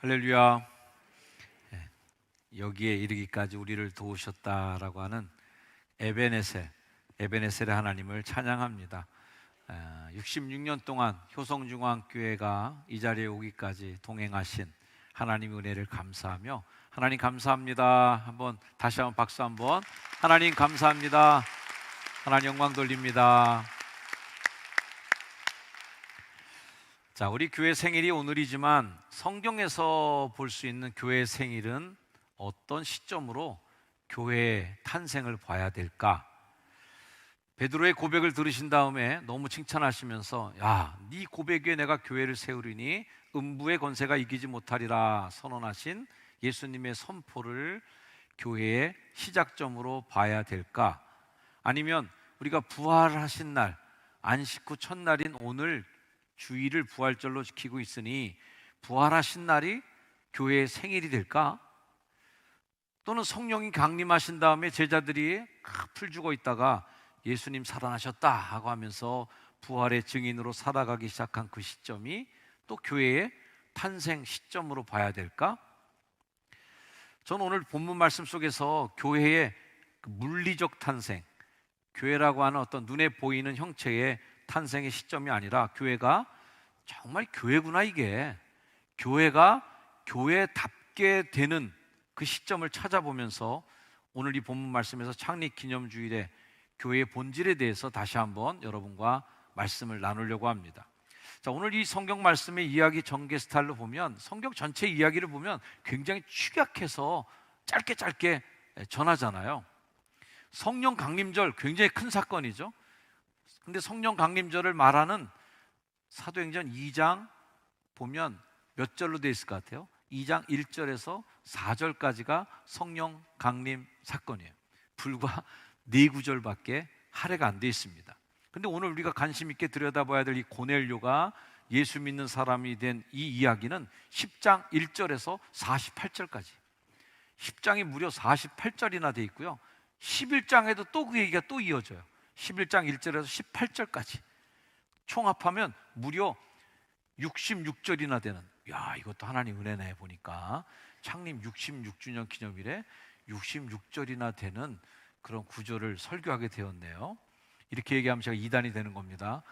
할렐루야. 예, 여기에 이르기까지 우리를 도우셨다라고 하는 에베네셀의 하나님을 찬양합니다. 66년 동안 효성중앙교회가 이 자리에 오기까지 동행하신 하나님의 은혜를 감사하며, 하나님 감사합니다. 다시 한번 박수 한번. 하나님 감사합니다. 하나님 영광 돌립니다. 자, 우리 교회 생일이 오늘이지만 성경에서 볼 수 있는 교회 생일은 어떤 시점으로 교회의 탄생을 봐야 될까? 베드로의 고백을 들으신 다음에 너무 칭찬하시면서, 야, 네 고백 위에 내가 교회를 세우리니 음부의 권세가 이기지 못하리라 선언하신 예수님의 선포를 교회의 시작점으로 봐야 될까? 아니면 우리가 부활하신 날, 안식 후 첫날인 오늘 주일을 부활절로 지키고 있으니 부활하신 날이 교회의 생일이 될까? 또는 성령이 강림하신 다음에 제자들이 풀죽어 있다가 예수님 살아나셨다 하고 하면서 부활의 증인으로 살아가기 시작한 그 시점이 또 교회의 탄생 시점으로 봐야 될까? 저는 오늘 본문 말씀 속에서 교회의 물리적 탄생, 교회라고 하는 어떤 눈에 보이는 형체의 탄생의 시점이 아니라 교회가 정말 교회구나, 이게 교회가 교회답게 되는 그 시점을 찾아보면서 오늘 이 본문 말씀에서 창립기념주일의 교회의 본질에 대해서 다시 한번 여러분과 말씀을 나누려고 합니다. 자, 오늘 이 성경 말씀의 이야기 전개 스타일로 보면, 성경 전체 이야기를 보면 굉장히 축약해서 짧게 전하잖아요. 성령 강림절 굉장히 큰 사건이죠. 근데 성령 강림절을 말하는 사도행전 2장 보면 몇 절로 되어 있을 것 같아요? 2장 1절에서 4절까지가 성령 강림 사건이에요. 불과 4구절밖에 할애가 안 되어 있습니다. 근데 오늘 우리가 관심 있게 들여다봐야 될 이 고넬료가 예수 믿는 사람이 된 이 이야기는 10장 1절에서 48절까지, 10장이 무려 48절이나 되어 있고요, 11장에도 또 그 얘기가 또 이어져요. 11장 1절에서 18절까지 총합하면 무려 66절이나 되는, 야, 이것도 하나님 은혜네. 보니까 창립 66주년 기념일에 66절이나 되는 그런 구절을 설교하게 되었네요. 이렇게 얘기하면 제가 이단이 되는 겁니다.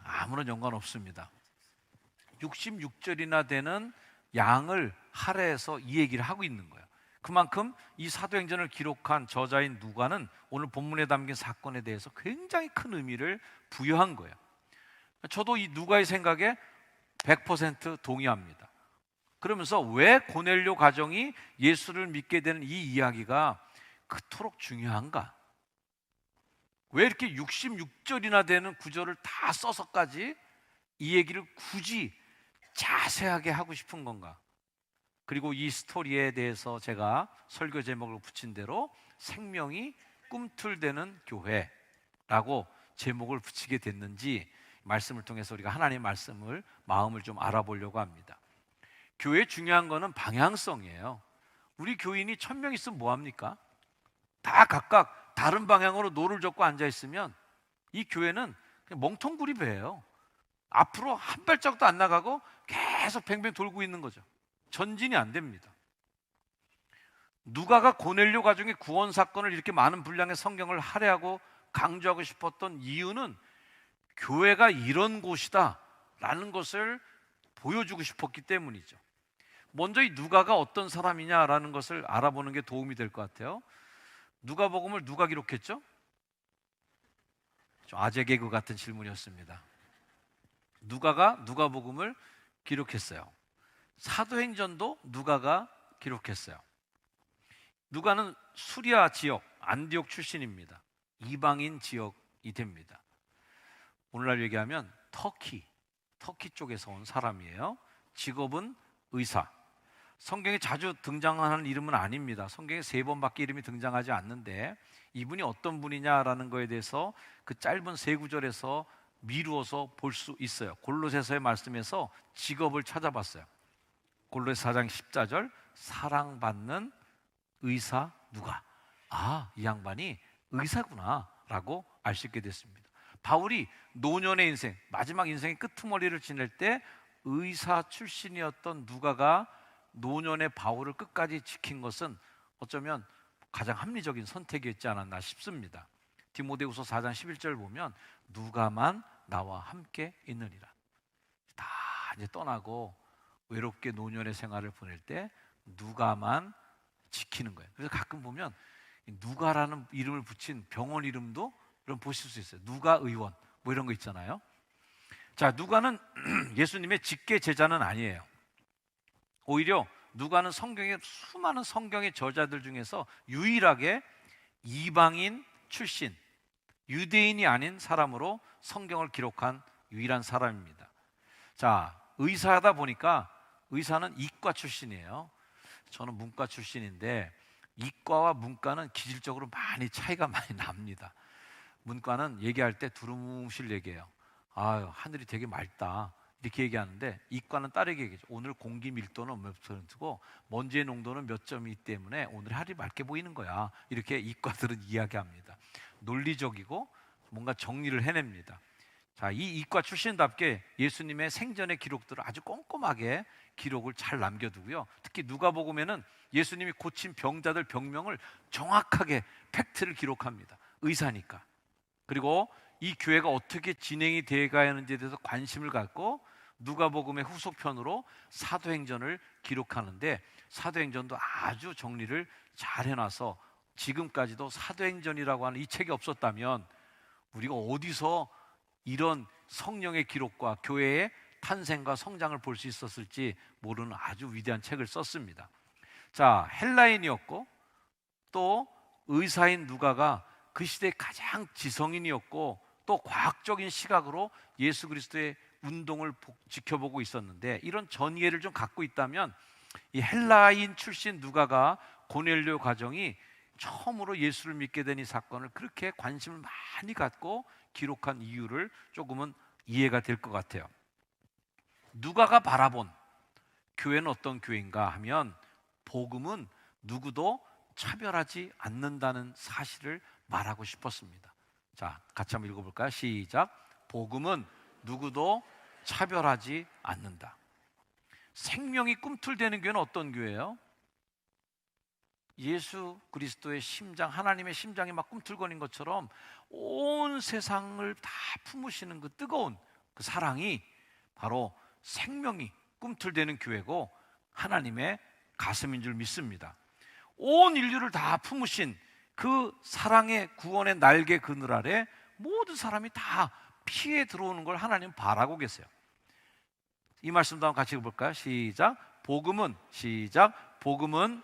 아무런 연관 없습니다. 66절이나 되는 양을 할애해서 이 얘기를 하고 있는 거예요. 그만큼 이 사도행전을 기록한 저자인 누가는 오늘 본문에 담긴 사건에 대해서 굉장히 큰 의미를 부여한 거예요. 저도 이 누가의 생각에 100% 동의합니다. 그러면서 왜 고넬료 가정이 예수를 믿게 되는 이 이야기가 그토록 중요한가? 왜 이렇게 66절이나 되는 구절을 다 써서까지 이 얘기를 굳이 자세하게 하고 싶은 건가? 그리고 이 스토리에 대해서 제가 설교 제목을 붙인 대로 생명이 꿈틀대는 교회라고 제목을 붙이게 됐는지, 말씀을 통해서 우리가 하나님의 말씀을, 마음을 좀 알아보려고 합니다. 교회의 중요한 거는 방향성이에요. 우리 교인이 1000명 있으면 뭐합니까? 다 각각 다른 방향으로 노를 젓고 앉아있으면 이 교회는 그냥 멍텅구리배예요. 앞으로 한 발짝도 안 나가고 계속 뱅뱅 돌고 있는 거죠. 전진이 안 됩니다. 누가가 고넬료 가정의 구원 사건을 이렇게 많은 분량의 성경을 할애하고 강조하고 싶었던 이유는 교회가 이런 곳이다 라는 것을 보여주고 싶었기 때문이죠. 먼저 이 누가가 어떤 사람이냐라는 것을 알아보는 게 도움이 될 것 같아요. 누가복음을 누가 기록했죠? 좀 아재 개그 같은 질문이었습니다. 누가가 누가복음을 기록했어요. 사도행전도 누가가 기록했어요. 누가는 수리아 지역 안디옥 출신입니다. 이방인 지역이 됩니다. 오늘날 얘기하면 터키 쪽에서 온 사람이에요. 직업은 의사. 성경에 자주 등장하는 이름은 아닙니다. 성경에 3번밖에 이름이 등장하지 않는데, 이분이 어떤 분이냐라는 거에 대해서 그 짧은 3구절에서 미루어서 볼 수 있어요. 골로새서의 말씀에서 직업을 찾아봤어요. 골로새 4장 14절, 사랑받는 의사 누가? 아, 이 양반이 의사구나 라고 알 수 있게 됐습니다. 바울이 노년의 인생, 마지막 인생의 끄트머리를 지낼 때 의사 출신이었던 누가가 노년의 바울을 끝까지 지킨 것은 어쩌면 가장 합리적인 선택이었지 않았나 싶습니다. 디모데후서 4장 11절 보면 누가만 나와 함께 있느니라. 다 이제 떠나고 외롭게 노년의 생활을 보낼 때 누가만 지키는 거예요. 그래서 가끔 보면 누가라는 이름을 붙인 병원 이름도 여러분 보실 수 있어요. 누가 의원 뭐 이런 거 있잖아요. 자, 누가는 예수님의 직계 제자는 아니에요. 오히려 누가는 성경의 수많은 성경의 저자들 중에서 유일하게 이방인 출신, 유대인이 아닌 사람으로 성경을 기록한 유일한 사람입니다. 자, 의사다 보니까 의사는 이과 출신이에요. 저는 문과 출신인데 이과와 문과는 기질적으로 많이 차이가 많이 납니다. 문과는 얘기할 때 두루뭉실 얘기해요. 아유, 하늘이 되게 맑다 이렇게 얘기하는데 이과는 다르게 얘기하죠. 오늘 공기 밀도는 몇 퍼센트고 먼지의 농도는 몇 점이기 때문에 오늘 하늘이 맑게 보이는 거야. 이렇게 이과들은 이야기합니다. 논리적이고 뭔가 정리를 해냅니다. 자, 이 이과 출신답게 예수님의 생전의 기록들을 아주 꼼꼼하게 기록을 잘 남겨두고요. 특히 누가복음에는 예수님이 고친 병자들 병명을 정확하게 팩트를 기록합니다. 의사니까. 그리고 이 교회가 어떻게 진행이 되어가야 하는지에 대해서 관심을 갖고 누가복음의 후속편으로 사도행전을 기록하는데 사도행전도 아주 정리를 잘 해놔서 지금까지도 사도행전이라고 하는 이 책이 없었다면 우리가 어디서 이런 성령의 기록과 교회의 탄생과 성장을 볼 수 있었을지 모르는 아주 위대한 책을 썼습니다. 자, 헬라인이었고 또 의사인 누가가 그 시대의 가장 지성인이었고 또 과학적인 시각으로 예수 그리스도의 운동을 지켜보고 있었는데 이런 전이해를 좀 갖고 있다면 이 헬라인 출신 누가가 고넬료 가정이 처음으로 예수를 믿게 된 이 사건을 그렇게 관심을 많이 갖고 기록한 이유를 조금은 이해가 될 것 같아요. 누가가 바라본 교회는 어떤 교회인가 하면 복음은 누구도 차별하지 않는다는 사실을 말하고 싶었습니다. 자, 같이 한번 읽어볼까요? 시작. 복음은 누구도 차별하지 않는다. 생명이 꿈틀대는 교회는 어떤 교회예요? 예수 그리스도의 심장, 하나님의 심장이 막 꿈틀거리는 것처럼 온 세상을 다 품으시는 그 뜨거운 그 사랑이 바로 생명이 꿈틀대는 교회고 하나님의 가슴인 줄 믿습니다. 온 인류를 다 품으신 그 사랑의 구원의 날개 그늘 아래 모든 사람이 다 피해 들어오는 걸 하나님 바라고 계세요. 이 말씀도 한번 같이 읽어볼까요? 시작. 복음은 시작. 복음은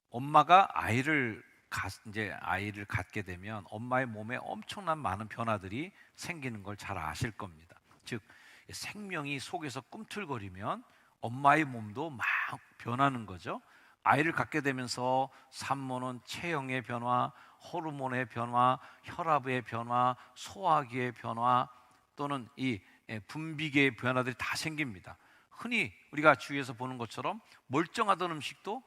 엄마가 이제 아이를 갖게 되면 엄마의 몸에 엄청난 많은 변화들이 생기는 걸 잘 아실 겁니다. 즉 생명이 속에서 꿈틀거리면 엄마의 몸도 막 변하는 거죠. 아이를 갖게 되면서 산모는 체형의 변화, 호르몬의 변화, 혈압의 변화, 소화기의 변화 또는 이 분비계의 변화들이 다 생깁니다. 흔히 우리가 주위에서 보는 것처럼 멀쩡하던 음식도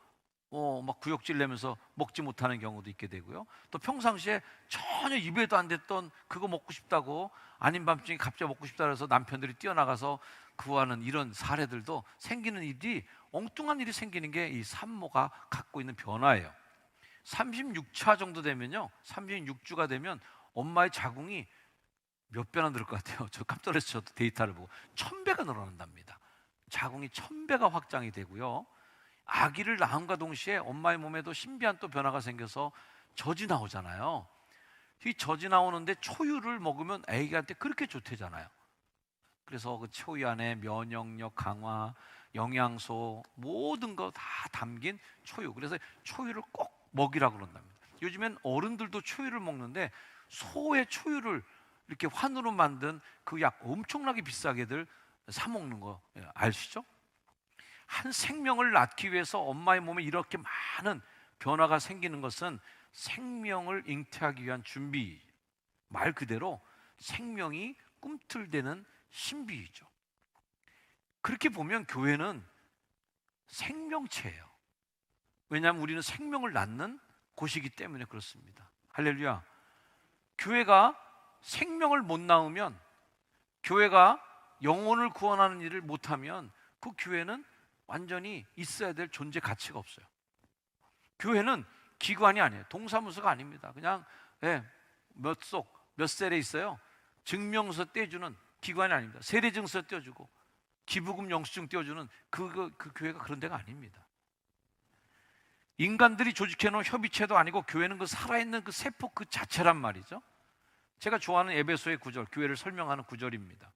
막 구역질 내면서 먹지 못하는 경우도 있게 되고요. 또 평상시에 전혀 입에도 안 댔던 그거 먹고 싶다고 아닌 밤중에 갑자기 먹고 싶다 그래서 남편들이 뛰어나가서 구하는 이런 사례들도 생기는 일이 엉뚱한 일이 생기는 게 이 산모가 갖고 있는 변화예요. 36차 정도 되면요, 36주가 되면 엄마의 자궁이 몇 배나 늘을 것 같아요? 저 깜짝 놀랐어요. 저도 데이터를 보고 1000배가 늘어난답니다. 자궁이 1000배가 확장이 되고요. 아기를 낳음과 동시에 엄마의 몸에도 신비한 또 변화가 생겨서 젖이 나오잖아요. 이 젖이 나오는데 초유를 먹으면 아기한테 그렇게 좋대잖아요. 그래서 그 초유 안에 면역력 강화, 영양소 모든 거 다 담긴 초유. 그래서 초유를 꼭 먹이라고 그런답니다. 요즘엔 어른들도 초유를 먹는데 소의 초유를 이렇게 환으로 만든 그 약 엄청나게 비싸게들 사 먹는 거 아시죠? 한 생명을 낳기 위해서 엄마의 몸에 이렇게 많은 변화가 생기는 것은 생명을 잉태하기 위한 준비, 말 그대로 생명이 꿈틀대는 신비이죠. 그렇게 보면 교회는 생명체예요. 왜냐하면 우리는 생명을 낳는 곳이기 때문에 그렇습니다. 할렐루야. 교회가 생명을 못 낳으면, 교회가 영혼을 구원하는 일을 못하면 그 교회는 완전히 있어야 될 존재 가치가 없어요. 교회는 기관이 아니에요. 동사무소가 아닙니다. 그냥 몇 셀에 있어요. 증명서 떼주는 기관이 아닙니다. 세례증서 떼어주고 기부금 영수증 떼어주는 그 교회가 그런 데가 아닙니다. 인간들이 조직해놓은 협의체도 아니고 교회는 그 살아있는 그 세포 그 자체란 말이죠. 제가 좋아하는 에베소의 구절, 교회를 설명하는 구절입니다.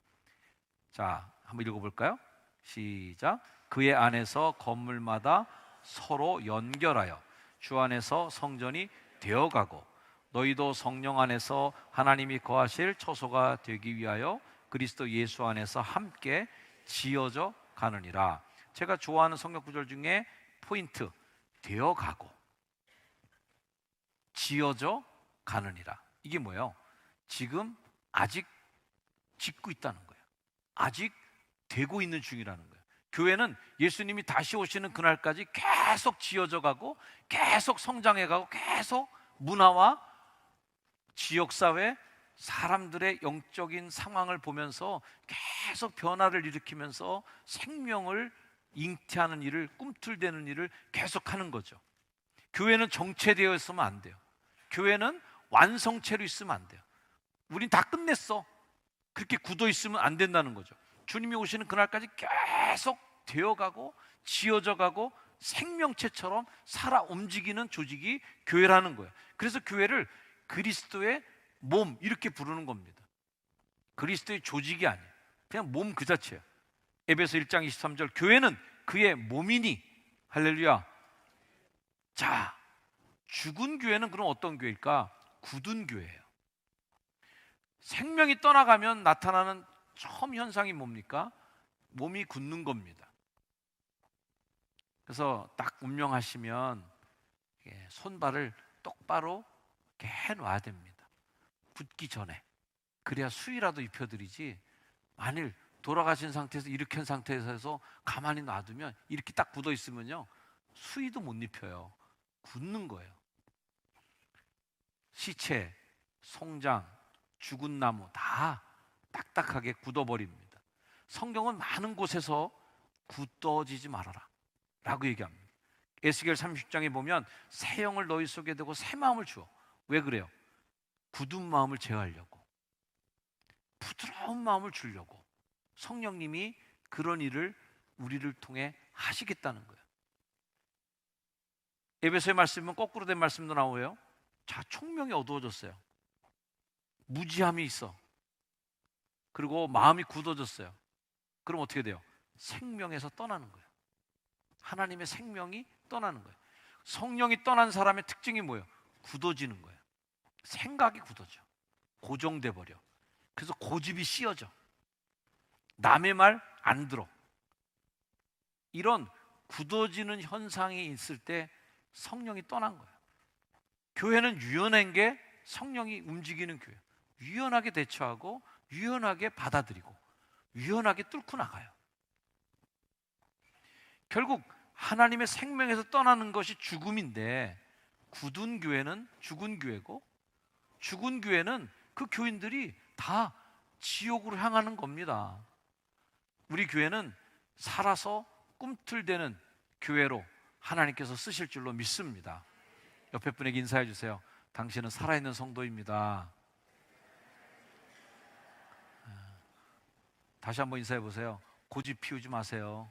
자, 한번 읽어볼까요? 시작. 그의 안에서 건물마다 서로 연결하여 주 안에서 성전이 되어가고 너희도 성령 안에서 하나님이 거하실 처소가 되기 위하여 그리스도 예수 안에서 함께 지어져 가느니라. 제가 좋아하는 성경 구절 중에 포인트, 되어가고 지어져 가느니라. 이게 뭐예요? 지금 아직 짓고 있다는 거예요. 아직 되고 있는 중이라는 거예요. 교회는 예수님이 다시 오시는 그날까지 계속 지어져 가고 계속 성장해 가고 계속 문화와 지역사회, 사람들의 영적인 상황을 보면서 계속 변화를 일으키면서 생명을 잉태하는 일을, 꿈틀대는 일을 계속하는 거죠. 교회는 정체되어 있으면 안 돼요. 교회는 완성체로 있으면 안 돼요. 우린 다 끝냈어. 그렇게 굳어 있으면 안 된다는 거죠. 주님이 오시는 그날까지 계속 되어가고 지어져 가고 생명체처럼 살아 움직이는 조직이 교회라는 거예요. 그래서 교회를 그리스도의 몸 이렇게 부르는 겁니다. 그리스도의 조직이 아니에요. 그냥 몸 그 자체예요. 에베소 1장 23절, 교회는 그의 몸이니. 할렐루야. 자, 죽은 교회는 그럼 어떤 교회일까? 굳은 교회예요. 생명이 떠나가면 나타나는 처음 현상이 뭡니까? 몸이 굳는 겁니다. 그래서 딱 운명하시면 손발을 똑바로 이렇게 해놔야 됩니다. 굳기 전에. 그래야 수의라도 입혀드리지, 만일 돌아가신 상태에서 일으킨 상태에서 가만히 놔두면, 이렇게 딱 굳어 있으면요 수의도 못 입혀요. 굳는 거예요. 시체, 송장, 죽은 나무 다 딱딱하게 굳어버립니다. 성경은 많은 곳에서 굳어지지 말아라 라고 얘기합니다. 에스겔 30장에 보면 새 영을 너희 속에 두고 새 마음을 주어. 왜 그래요? 굳은 마음을 제어하려고, 부드러운 마음을 주려고 성령님이 그런 일을 우리를 통해 하시겠다는 거예요. 에베소의 말씀은 거꾸로 된 말씀도 나오고요. 자, 총명이 어두워졌어요. 무지함이 있어. 그리고 마음이 굳어졌어요. 그럼 어떻게 돼요? 생명에서 떠나는 거예요. 하나님의 생명이 떠나는 거예요. 성령이 떠난 사람의 특징이 뭐예요? 굳어지는 거예요. 생각이 굳어져. 고정돼 버려. 그래서 고집이 씌어져. 남의 말 안 들어. 이런 굳어지는 현상이 있을 때 성령이 떠난 거예요. 교회는 유연한 게 성령이 움직이는 교회. 유연하게 대처하고 유연하게 받아들이고 유연하게 뚫고 나가요. 결국 하나님의 생명에서 떠나는 것이 죽음인데, 굳은 교회는 죽은 교회고, 죽은 교회는 그 교인들이 다 지옥으로 향하는 겁니다. 우리 교회는 살아서 꿈틀대는 교회로 하나님께서 쓰실 줄로 믿습니다. 옆에 분에게 인사해 주세요. 당신은 살아있는 성도입니다. 다시 한번 인사해 보세요. 고집 피우지 마세요.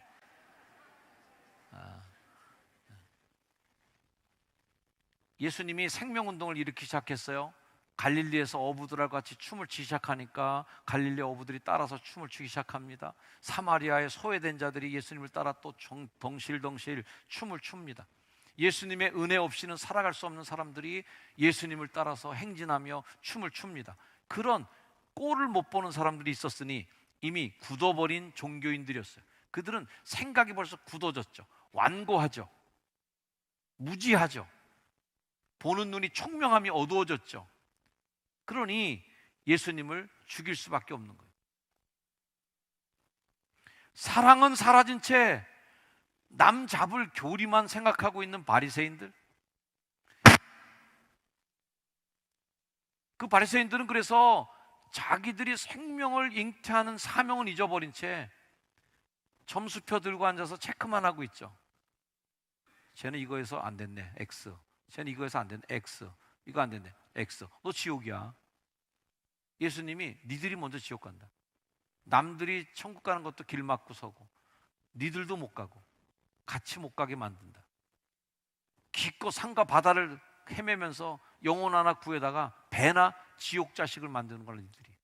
예수님이 생명운동을 일으키기 시작했어요. 갈릴리에서 어부들과 같이 춤을 추기 시작하니까 갈릴리 어부들이 따라서 춤을 추기 시작합니다. 사마리아의 소외된 자들이 예수님을 따라 또 덩실덩실 춤을 춥니다. 예수님의 은혜 없이는 살아갈 수 없는 사람들이 예수님을 따라서 행진하며 춤을 춥니다. 그런 꼴을 못 보는 사람들이 있었으니 이미 굳어버린 종교인들이었어요. 그들은 생각이 벌써 굳어졌죠. 완고하죠. 무지하죠. 보는 눈이 총명함이 어두워졌죠. 그러니 예수님을 죽일 수밖에 없는 거예요. 사랑은 사라진 채 남 잡을 교리만 생각하고 있는 바리새인들. 그 바리새인들은 그래서 자기들이 생명을 잉태하는 사명을 잊어버린 채 점수표 들고 앉아서 체크만 하고 있죠. 쟤는 이거에서 안 됐네, X. 쟤는 이거에서 안 됐네, X. 이거 안 됐네, X. 너 지옥이야. 예수님이 니들이 먼저 지옥 간다. 남들이 천국 가는 것도 길 막고 서고 니들도 못 가고 같이 못 가게 만든다. 깊고 산과 바다를 헤매면서 영혼 하나 구해다가 배나 지옥 자식을 만드는 걸 니들이.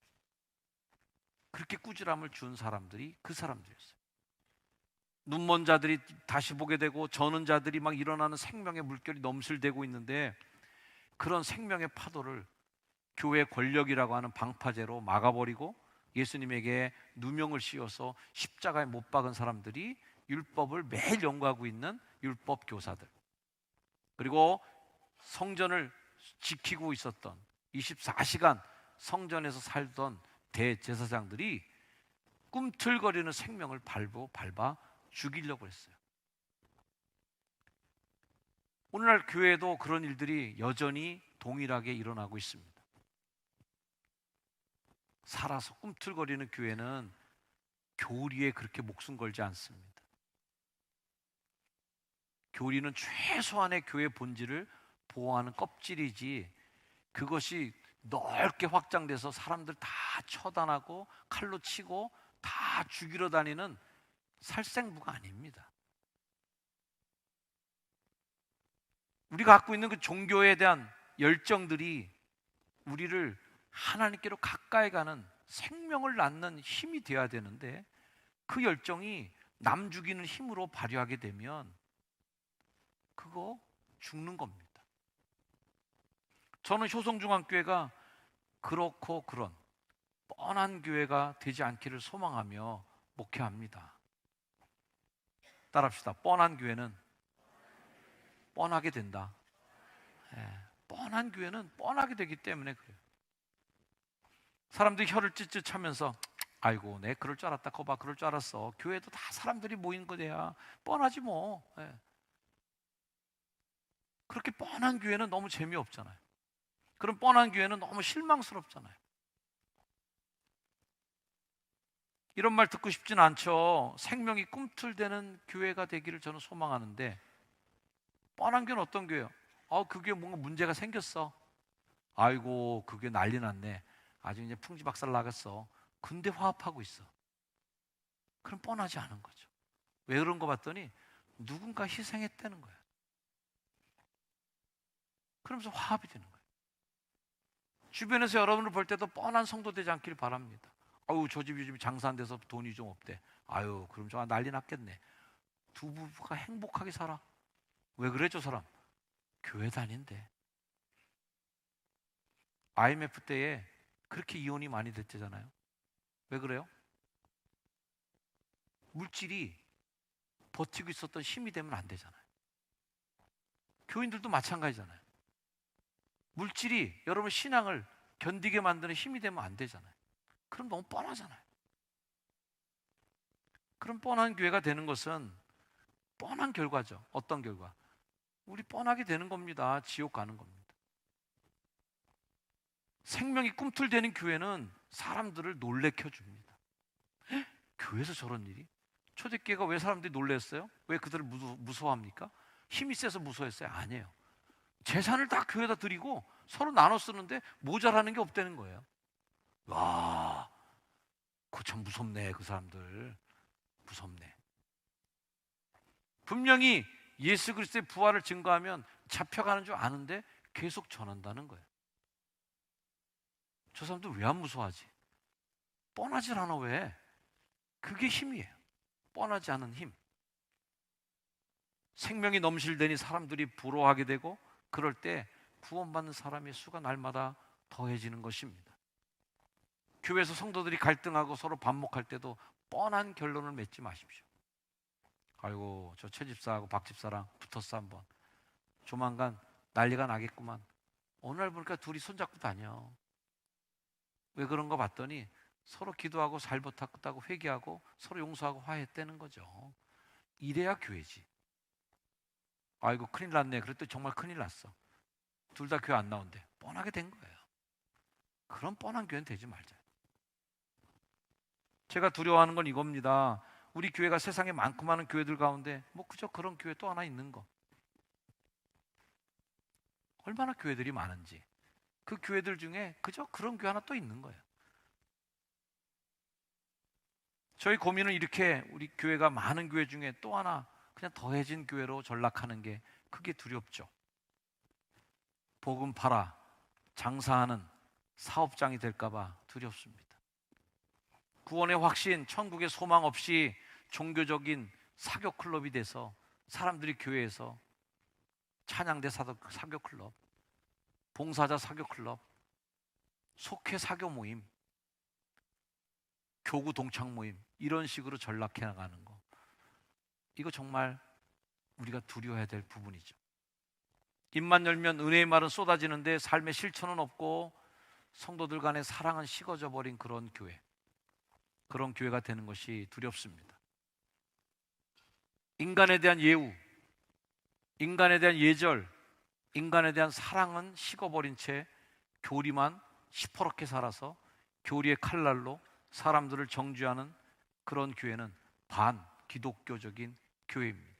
그렇게 꾸지람을 준 사람들이 그 사람들이었어요. 눈먼 자들이 다시 보게 되고 저는 자들이 막 일어나는 생명의 물결이 넘실대고 있는데, 그런 생명의 파도를 교회 권력이라고 하는 방파제로 막아버리고 예수님에게 누명을 씌워서 십자가에 못 박은 사람들이 율법을 매일 연구하고 있는 율법 교사들, 그리고 성전을 지키고 있었던 24시간 성전에서 살던 대제사장들이 꿈틀거리는 생명을 밟아 죽이려고 했어요. 오늘날 교회에도 그런 일들이 여전히 동일하게 일어나고 있습니다. 살아서 꿈틀거리는 교회는 교리에 그렇게 목숨 걸지 않습니다. 교리는 최소한의 교회 본질을 보호하는 껍질이지, 그것이 넓게 확장돼서 사람들 다 처단하고 칼로 치고 다 죽이러 다니는 살생부가 아닙니다. 우리가 갖고 있는 그 종교에 대한 열정들이 우리를 하나님께로 가까이 가는 생명을 낳는 힘이 되어야 되는데, 그 열정이 남 죽이는 힘으로 발휘하게 되면 그거 죽는 겁니다. 저는 효성중앙교회가 그렇고 그런 뻔한 교회가 되지 않기를 소망하며 목회합니다. 따라합시다. 뻔한 교회는 뻔하게 된다. 뻔한 교회는 뻔하게 되기 때문에 그래요. 사람들이 혀를 찢찢 차면서 아이고 내 그럴 줄 알았다, 거봐 그럴 줄 알았어. 교회도 다 사람들이 모인 거야. 뻔하지 뭐. 그렇게 뻔한 교회는 너무 재미없잖아요. 그런 뻔한 교회는 너무 실망스럽잖아요. 이런 말 듣고 싶진 않죠. 생명이 꿈틀대는 교회가 되기를 저는 소망하는데, 뻔한 교회는 어떤 교회예요? 그게 뭔가 문제가 생겼어. 아이고 그게 난리 났네. 아주 이제 풍지박살 나겠어. 근데 화합하고 있어. 그럼 뻔하지 않은 거죠. 왜 그런 거 봤더니 누군가 희생했다는 거예요. 그러면서 화합이 되는 거예요. 주변에서 여러분을 볼 때도 뻔한 성도 되지 않기를 바랍니다. 아유 저 집 요즘 장사 안 돼서 돈이 좀 없대. 아유 그럼 저 난리 났겠네. 두 부부가 행복하게 살아. 왜 그래 저 사람? 교회 다닌대. IMF 때에 그렇게 이혼이 많이 됐잖아요. 왜 그래요? 물질이 버티고 있었던 힘이 되면 안 되잖아요. 교인들도 마찬가지잖아요. 물질이 여러분 신앙을 견디게 만드는 힘이 되면 안 되잖아요. 그럼 너무 뻔하잖아요. 그럼 뻔한 교회가 되는 것은 뻔한 결과죠. 어떤 결과? 우리 뻔하게 되는 겁니다. 지옥 가는 겁니다. 생명이 꿈틀대는 교회는 사람들을 놀래켜 줍니다. 교회에서 저런 일이? 초대교회가 왜 사람들이 놀랬어요? 왜 그들을 무서워합니까? 힘이 세서 무서워했어요? 아니에요. 재산을 다 교회에다 드리고 서로 나눠 쓰는데 모자라는 게 없다는 거예요. 와, 그거 참 무섭네. 그 사람들 무섭네. 분명히 예수 그리스도의 부활을 증거하면 잡혀가는 줄 아는데 계속 전한다는 거예요. 저 사람들 왜 안 무서워하지? 뻔하질 않아. 왜? 그게 힘이에요. 뻔하지 않은 힘. 생명이 넘실대니 사람들이 부러워하게 되고, 그럴 때 구원받는 사람의 수가 날마다 더해지는 것입니다. 교회에서 성도들이 갈등하고 서로 반목할 때도 뻔한 결론을 맺지 마십시오. 아이고 저 최 집사하고 박 집사랑 붙었어 한번. 조만간 난리가 나겠구만. 어느 날 보니까 둘이 손잡고 다녀. 왜 그런 거 봤더니 서로 기도하고 잘못했다고 회개하고 서로 용서하고 화해했다는 거죠. 이래야 교회지. 아이고 큰일 났네. 그랬더니 정말 큰일 났어. 둘 다 교회 안 나온대. 뻔하게 된 거예요. 그런 뻔한 교회는 되지 말자. 제가 두려워하는 건 이겁니다. 우리 교회가 세상에 많고 많은 교회들 가운데 뭐 그저 그런 교회 또 하나 있는 거. 얼마나 교회들이 많은지. 그 교회들 중에 그저 그런 교회 하나 또 있는 거예요. 저희 고민은 이렇게 우리 교회가 많은 교회 중에 또 하나 그냥 더해진 교회로 전락하는 게 그게 두렵죠. 복음 팔아 장사하는 사업장이 될까봐 두렵습니다. 구원의 확신, 천국의 소망 없이 종교적인 사교 클럽이 돼서 사람들이 교회에서 찬양대 사교 클럽, 봉사자 사교 클럽, 속회 사교 모임, 교구 동창 모임 이런 식으로 전락해 나가는 거, 이거 정말 우리가 두려워해야 될 부분이죠. 입만 열면 은혜의 말은 쏟아지는데 삶의 실천은 없고 성도들 간의 사랑은 식어져 버린 그런 교회, 그런 교회가 되는 것이 두렵습니다. 인간에 대한 예우, 인간에 대한 예절, 인간에 대한 사랑은 식어버린 채 교리만 시퍼렇게 살아서 교리의 칼날로 사람들을 정죄하는 그런 교회는 반기독교적인 교회입니다.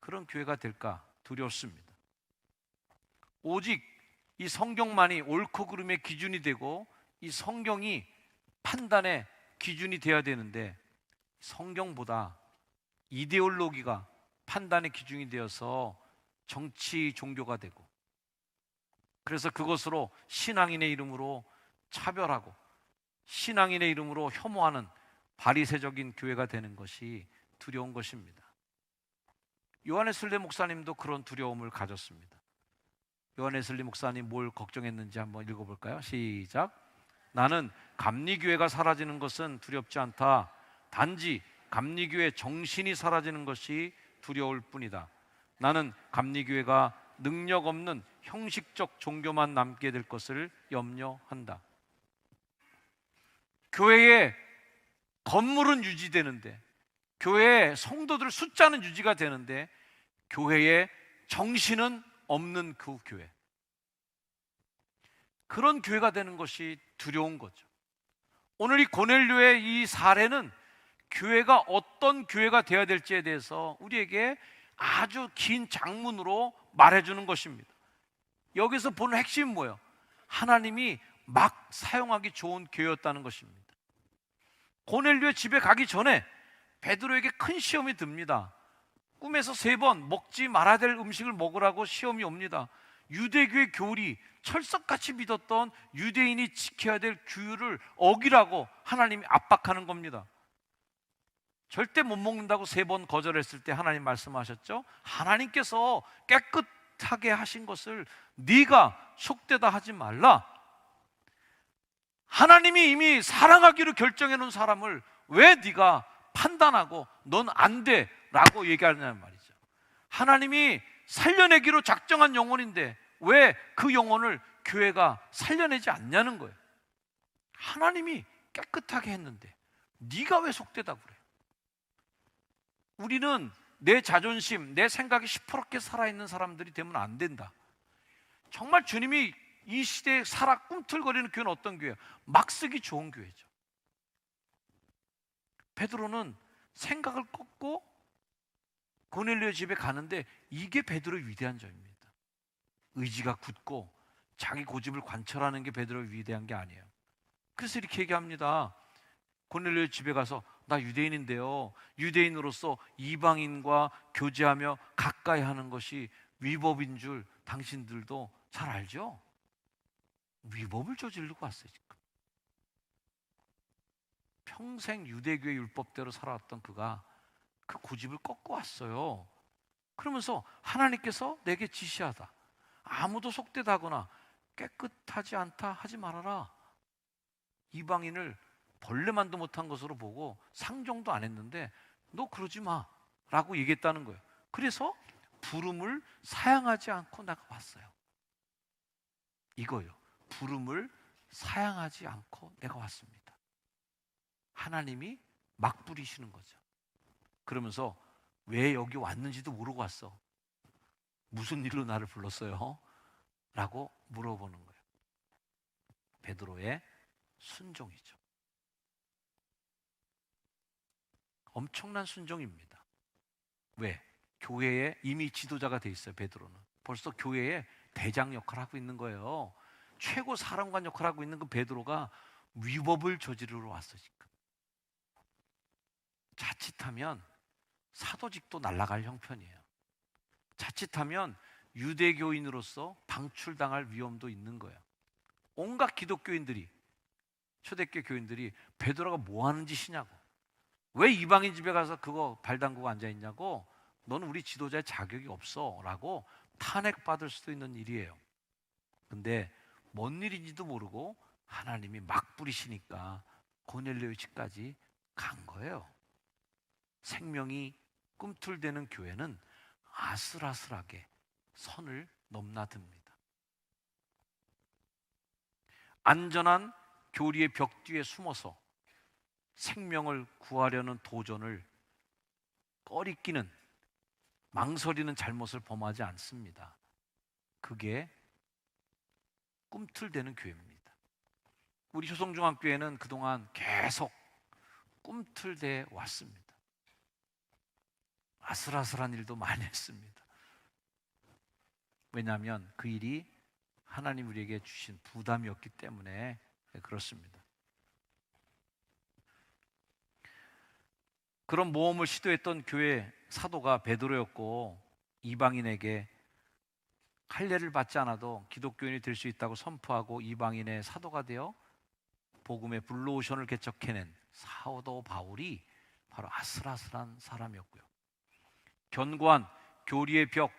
그런 교회가 될까 두렵습니다. 오직 이 성경만이 옳고 그름의 기준이 되고 이 성경이 판단의 기준이 되어야 되는데 성경보다 이데올로기가 판단의 기준이 되어서 정치 종교가 되고, 그래서 그것으로 신앙인의 이름으로 차별하고 신앙인의 이름으로 혐오하는 바리새적인 교회가 되는 것이 두려운 것입니다. 요한웨슬리 목사님도 그런 두려움을 가졌습니다. 요한웨슬리 목사님 뭘 걱정했는지 한번 읽어볼까요? 시작. 나는 감리교회가 사라지는 것은 두렵지 않다. 단지 감리교회 정신이 사라지는 것이 두려울 뿐이다. 나는 감리교회가 능력 없는 형식적 종교만 남게 될 것을 염려한다. 교회의 건물은 유지되는데, 교회의 성도들 숫자는 유지가 되는데 교회의 정신은 없는 그 교회, 그런 교회가 되는 것이 두려운 거죠. 오늘 이 고넬료의 이 사례는 교회가 어떤 교회가 되어야 될지에 대해서 우리에게 아주 긴 장문으로 말해주는 것입니다. 여기서 보는 핵심은 뭐예요? 하나님이 막 사용하기 좋은 교회였다는 것입니다. 고넬료의 집에 가기 전에 베드로에게 큰 시험이 듭니다. 꿈에서 3번 먹지 말아야 될 음식을 먹으라고 시험이 옵니다. 유대교의 교리, 철석같이 믿었던 유대인이 지켜야 될 규율을 어기라고 하나님이 압박하는 겁니다. 절대 못 먹는다고 3번 거절했을 때 하나님 말씀하셨죠? 하나님께서 깨끗하게 하신 것을 네가 속되다 하지 말라. 하나님이 이미 사랑하기로 결정해 놓은 사람을 왜 네가 판단하고 넌 안 돼 라고 얘기하느냐는 말이죠. 하나님이 살려내기로 작정한 영혼인데 왜 그 영혼을 교회가 살려내지 않냐는 거예요. 하나님이 깨끗하게 했는데 네가 왜 속되다고 그래? 우리는 내 자존심, 내 생각이 시퍼렇게 살아있는 사람들이 되면 안 된다. 정말 주님이 이 시대에 살아 꿈틀거리는 교회는 어떤 교회예요? 막 쓰기 좋은 교회죠. 베드로는 생각을 꺾고 고넬료 집에 가는데 이게 베드로의 위대한 점입니다. 의지가 굳고 자기 고집을 관철하는 게 베드로의 위대한 게 아니에요. 그래서 이렇게 얘기합니다. 고넬료 집에 가서 나 유대인인데요, 유대인으로서 이방인과 교제하며 가까이 하는 것이 위법인 줄 당신들도 잘 알죠? 위법을 저지르고 왔어요. 지금 평생 유대교의 율법대로 살아왔던 그가 그 고집을 꺾고 왔어요. 그러면서 하나님께서 내게 지시하다, 아무도 속되다거나 깨끗하지 않다 하지 말아라. 이방인을 벌레만도 못한 것으로 보고 상종도 안 했는데 너 그러지 마 라고 얘기했다는 거예요. 그래서 부름을 사양하지 않고 내가 왔어요. 이거요. 부름을 사양하지 않고 내가 왔습니다. 하나님이 막 부리시는 거죠. 그러면서 왜 여기 왔는지도 모르고 왔어. 무슨 일로 나를 불렀어요? 라고 물어보는 거예요. 베드로의 순종이죠. 엄청난 순종입니다. 왜? 교회에 이미 지도자가 돼 있어요. 베드로는 벌써 교회에 대장 역할을 하고 있는 거예요. 최고 사령관 역할을 하고 있는 그 베드로가 위법을 저지르러 왔어. 지금 자칫하면 사도직도 날아갈 형편이에요. 자칫하면 유대교인으로서 방출당할 위험도 있는 거예요. 온갖 기독교인들이, 초대교회 교인들이 베드로가 뭐 하는 짓이냐고, 왜 이방인 집에 가서 그거 발 담그고 앉아있냐고, 너는 우리 지도자의 자격이 없어 라고 탄핵받을 수도 있는 일이에요. 근데 뭔 일인지도 모르고 하나님이 막 부리시니까 고넬료의 집까지 간 거예요. 생명이 꿈틀대는 교회는 아슬아슬하게 선을 넘나듭니다. 안전한 교리의 벽 뒤에 숨어서 생명을 구하려는 도전을 꺼리끼는, 망설이는 잘못을 범하지 않습니다. 그게 꿈틀대는 교회입니다. 우리 효성중앙교회는 그동안 계속 꿈틀대 왔습니다. 아슬아슬한 일도 많이 했습니다. 왜냐하면 그 일이 하나님 우리에게 주신 부담이었기 때문에 그렇습니다. 그런 모험을 시도했던 교회 사도가 베드로였고, 이방인에게 할례를 받지 않아도 기독교인이 될 수 있다고 선포하고 이방인의 사도가 되어 복음의 블루오션을 개척해낸 사도 바울이 바로 아슬아슬한 사람이었고요. 견고한 교리의 벽,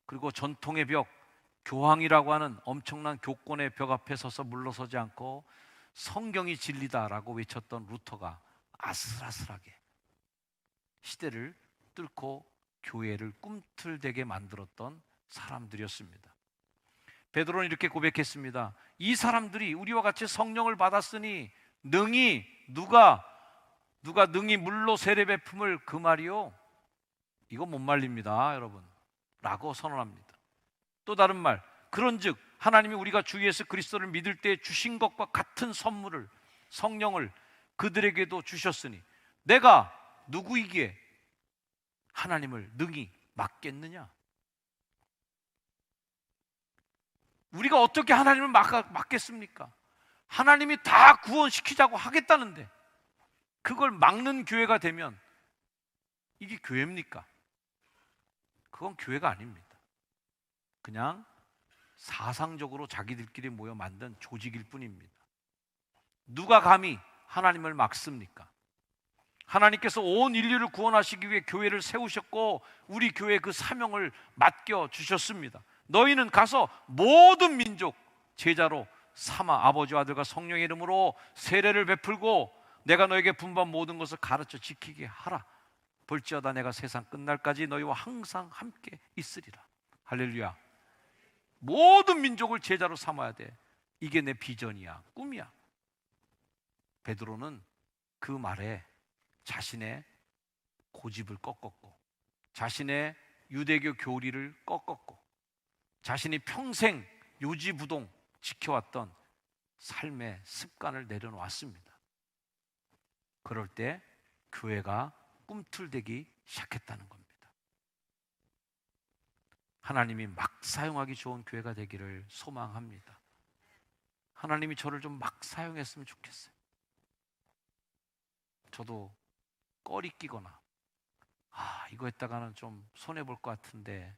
그리고 전통의 벽, 교황이라고 하는 엄청난 교권의 벽 앞에 서서 물러서지 않고 성경이 진리다라고 외쳤던 루터가 아슬아슬하게 시대를 뚫고 교회를 꿈틀대게 만들었던 사람들이었습니다. 베드로는 이렇게 고백했습니다. 이 사람들이 우리와 같이 성령을 받았으니 능히 누가 능히 물로 세례 베품을, 그 말이요, 이거 못 말립니다 여러분 라고 선언합니다. 또 다른 말, 그런즉 하나님이 우리가 주 예수 그리스도를 믿을 때 주신 것과 같은 선물을, 성령을 그들에게도 주셨으니 내가 누구이기에 하나님을 능히 막겠느냐? 우리가 어떻게 하나님을 막겠습니까? 하나님이 다 구원시키자고 하겠다는데 그걸 막는 교회가 되면 이게 교회입니까? 그건 교회가 아닙니다. 그냥 사상적으로 자기들끼리 모여 만든 조직일 뿐입니다. 누가 감히 하나님을 막습니까? 하나님께서 온 인류를 구원하시기 위해 교회를 세우셨고 우리 교회에 그 사명을 맡겨주셨습니다. 너희는 가서 모든 민족 제자로 삼아 아버지와 아들과 성령의 이름으로 세례를 베풀고 내가 너에게 분부한 모든 것을 가르쳐 지키게 하라. 볼지어다 내가 세상 끝날까지 너희와 항상 함께 있으리라. 할렐루야. 모든 민족을 제자로 삼아야 돼. 이게 내 비전이야, 꿈이야. 베드로는 그 말에 자신의 고집을 꺾었고, 자신의 유대교 교리를 꺾었고, 자신이 평생 요지부동 지켜왔던 삶의 습관을 내려놓았습니다. 그럴 때 교회가 꿈틀대기 시작했다는 겁니다. 하나님이 막 사용하기 좋은 교회가 되기를 소망합니다. 하나님이 저를 좀 막 사용했으면 좋겠어요. 저도 꺼리 끼거나 이거 했다가는 좀 손해볼 것 같은데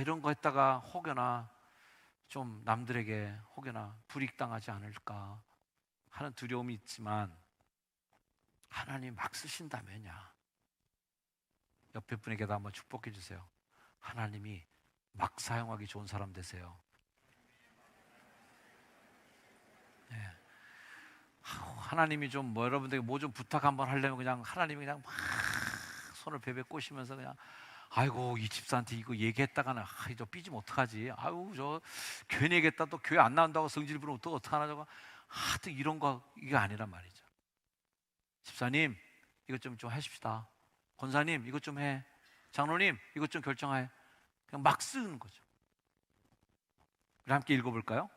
이런 거 했다가 혹여나 좀 남들에게 혹여나 불이익당하지 않을까 하는 두려움이 있지만 하나님 막 쓰신다면야, 옆에 분에게도 한번 축복해 주세요. 하나님이 막 사용하기 좋은 사람 되세요. 네. 하나님이 좀 여러분들에게 뭐 좀 부탁 한번 하려면 그냥 하나님이 그냥 막 손을 베베 꼬시면서 그냥 아이고 이 집사한테 이거 얘기했다가는 저 삐지면 어떡하지? 아유 저 괜히 얘기했다 또 교회 안 나온다고 성질 부르면 또 어떡하나 저거 하여튼 이런 거 이게 아니란 말이죠. 집사님 이것 좀 하십시다. 권사님 이것 좀 해, 장로님 이것 좀 결정해. 그냥 막 쓰는 거죠. 우리 함께 읽어볼까요?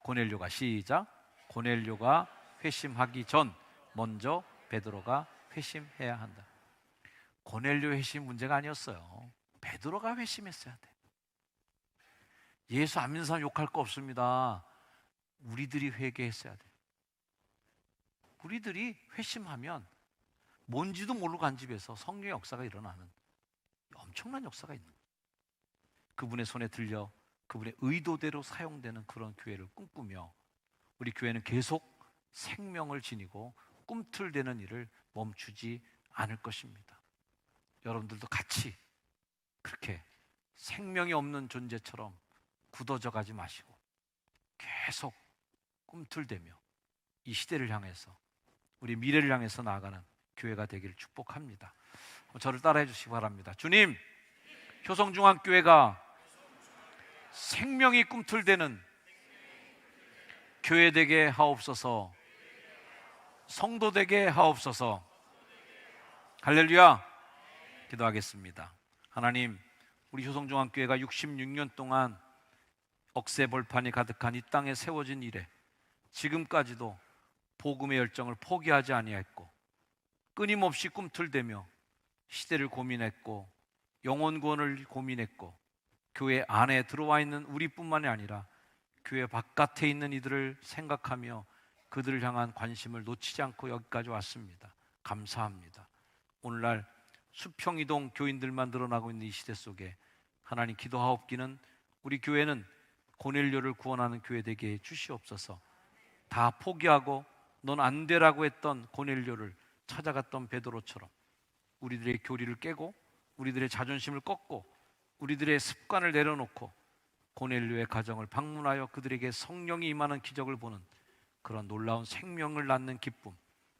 고넬료가, 시작. 고넬료가 회심하기 전 먼저 베드로가 회심해야 한다. 고넬료 회심 문제가 아니었어요. 베드로가 회심했어야 돼. 예수 안 믿는 사람 욕할 거 없습니다. 우리들이 회개했어야 돼. 우리들이 회심하면 뭔지도 모르고 간 집에서 성령의 역사가 일어나는 엄청난 역사가 있는 거예요. 그분의 손에 들려 그분의 의도대로 사용되는 그런 교회를 꿈꾸며 우리 교회는 계속 생명을 지니고 꿈틀대는 일을 멈추지 않을 것입니다. 여러분들도 같이 그렇게 생명이 없는 존재처럼 굳어져 가지 마시고 계속 꿈틀대며 이 시대를 향해서 우리 미래를 향해서 나아가는 교회가 되기를 축복합니다. 저를 따라해 주시기 바랍니다. 주님, 효성중앙교회가 생명이 꿈틀대는 교회 되게 하옵소서. 성도 되게 하옵소서. 할렐루야. 기도하겠습니다. 하나님, 우리 효성중앙교회가 66년 동안 억새벌판이 가득한 이 땅에 세워진 이래 지금까지도 복음의 열정을 포기하지 아니했고 끊임없이 꿈틀대며 시대를 고민했고 영혼 구원을 고민했고 교회 안에 들어와 있는 우리뿐만이 아니라 교회 바깥에 있는 이들을 생각하며 그들을 향한 관심을 놓치지 않고 여기까지 왔습니다. 감사합니다. 오늘날 수평이동 교인들만 늘어나고 있는 이 시대 속에 하나님 기도하옵기는 우리 교회는 고넬료를 구원하는 교회 되게 해 주시옵소서. 다 포기하고 넌 안 되라고 했던 고넬료를 찾아갔던 베드로처럼 우리들의 교리를 깨고 우리들의 자존심을 꺾고 우리들의 습관을 내려놓고 고넬료의 가정을 방문하여 그들에게 성령이 임하는 기적을 보는 그런 놀라운 생명을 낳는 기쁨,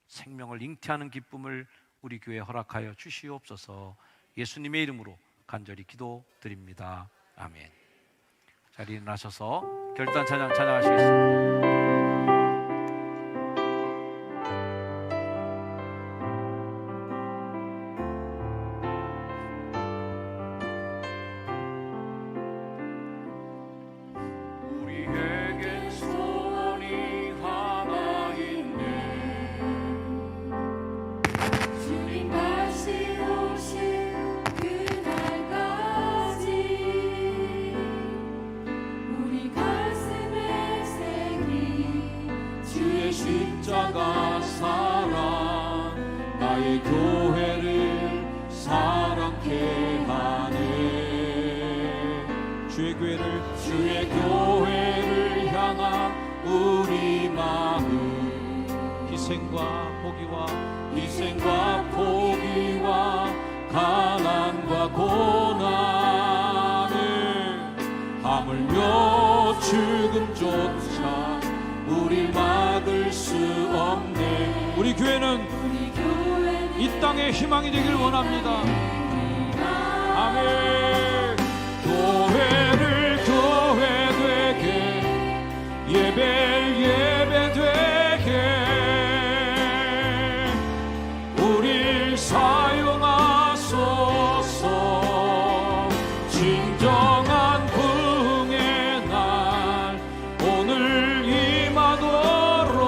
생명을 잉태하는 기쁨을 우리 교회에 허락하여 주시옵소서. 예수님의 이름으로 간절히 기도드립니다. 아멘. 자리에 일어나셔서 결단 찬양 찬양하시겠습니다. 십자가 사랑 나의 교회를 사랑케 하네. 주의 교회를 향한 우리 마음 희생과 포기와 가난과 고난을 하물며 죽음조차 우리 막을 수 없네. 우리 교회는 이 땅에 희망이 되길 원합니다. 아멘. 교회를 교회 되게 예배를 예배 되게 우릴 사용하소서. 진정한 부흥의 날 오늘 임하도록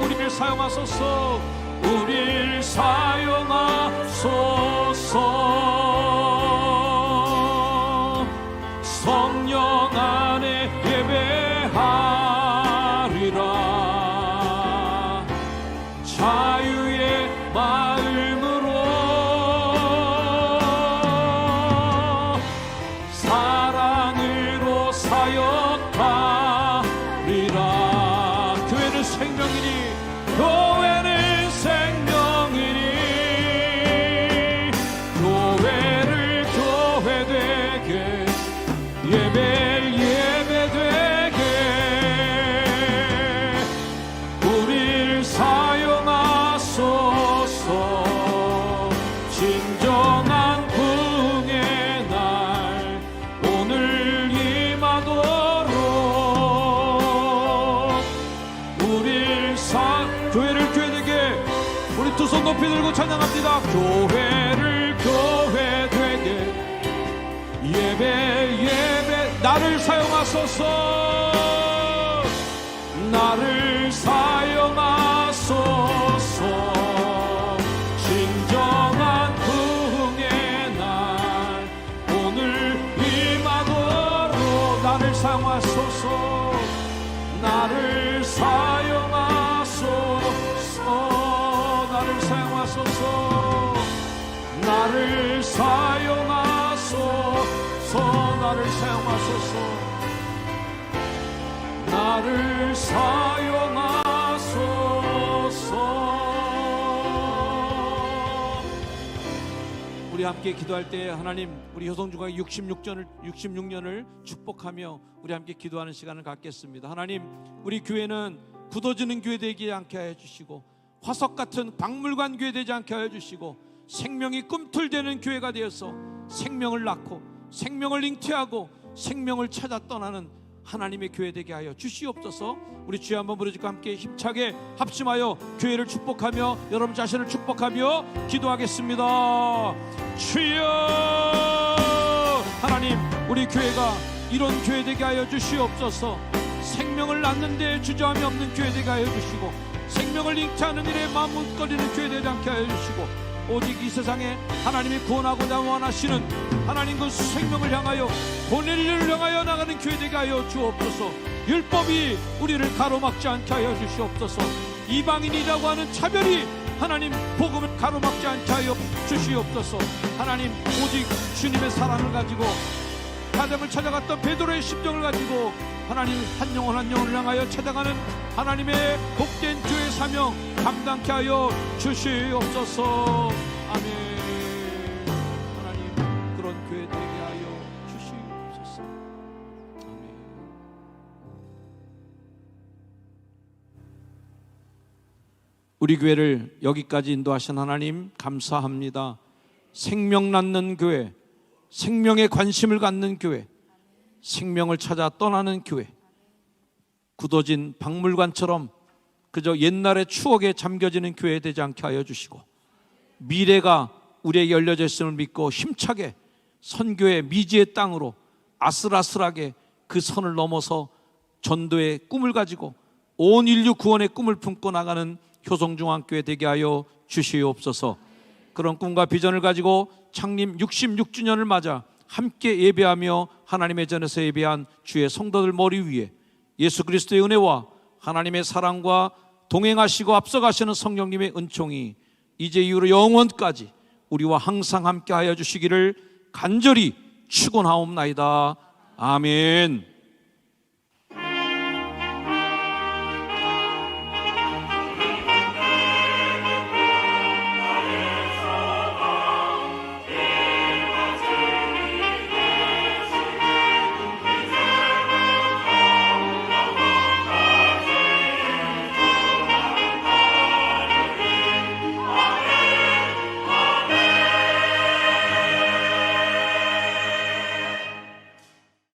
우리를 사용하소서. 우릴 사용하소서. 성령 안에 예배하리라. 자유의 마음으로 사랑으로 사역하리라. 교회는 생명이니 교회는 생명이니 교회를 교회 되게 예배를 예배 되게 우릴 사용하소서. 진정한 부흥의 날 오늘 임하도록 우릴 교회를 교회 되게 우리 두 손 높이 들고 찬양합니다. 교회 사용하소서. 나를 사용하소서. 진정한 부흥의 날 오늘 임하도록 나를 사용하소서. 나를 사용하소서. 나를 사용하소서. 나를 사용하소서. 나를 사용하소서. 나를 사용하소서. 우리 함께 기도할 때 하나님, 우리 효성주가 66년을 축복하며 우리 함께 기도하는 시간을 갖겠습니다. 하나님, 우리 교회는 굳어지는 교회 되지 않게 하여 주시고, 화석 같은 박물관 교회 되지 않게 하여 주시고, 생명이 꿈틀대는 교회가 되어서 생명을 낳고 생명을 잉태하고 생명을 찾아 떠나는 하나님의 교회 되게 하여 주시옵소서. 우리 주여 한번 부르짖고 함께 힘차게 합심하여 교회를 축복하며 여러분 자신을 축복하며 기도하겠습니다. 주여, 하나님, 우리 교회가 이런 교회 되게 하여 주시옵소서. 생명을 낳는데 주저함이 없는 교회 되게 하여 주시고, 생명을 잉태하는 일에 마음먹거리는 교회 되지 않게 하여 주시고, 오직 이 세상에 하나님이 구원하고자 원하시는 하나님 그 생명을 향하여 보낼 일을 향하여 나가는 교회 되게 하여 주옵소서. 율법이 우리를 가로막지 않게 하여 주시옵소서. 이방인이라고 하는 차별이 하나님 복음을 가로막지 않게 하여 주시옵소서. 하나님, 오직 주님의 사랑을 가지고 가정을 찾아갔던 베드로의 심정을 가지고 하나님 한 영혼 한 영혼을 향하여 찾아가는 하나님의 복된 교회 사명 감당케 하여 주시옵소서. 아멘. 하나님, 그런 교회 되게 하여 주시옵소서. 아멘. 우리 교회를 여기까지 인도하신 하나님 감사합니다. 생명 낳는 교회, 생명에 관심을 갖는 교회, 생명을 찾아 떠나는 교회, 굳어진 박물관처럼 그저 옛날의 추억에 잠겨지는 교회 되지 않게 하여 주시고, 미래가 우리에게 열려져 있음을 믿고 힘차게 선교의 미지의 땅으로 아슬아슬하게 그 선을 넘어서 전도의 꿈을 가지고 온 인류 구원의 꿈을 품고 나가는 효성중앙교회 되게 하여 주시옵소서. 그런 꿈과 비전을 가지고 창립 66주년을 맞아 함께 예배하며 하나님의 전에서 예배한 주의 성도들 머리 위에 예수 그리스도의 은혜와 하나님의 사랑과 동행하시고 앞서가시는 성령님의 은총이 이제 이후로 영원까지 우리와 항상 함께 하여 주시기를 간절히 축원하옵나이다. 아멘.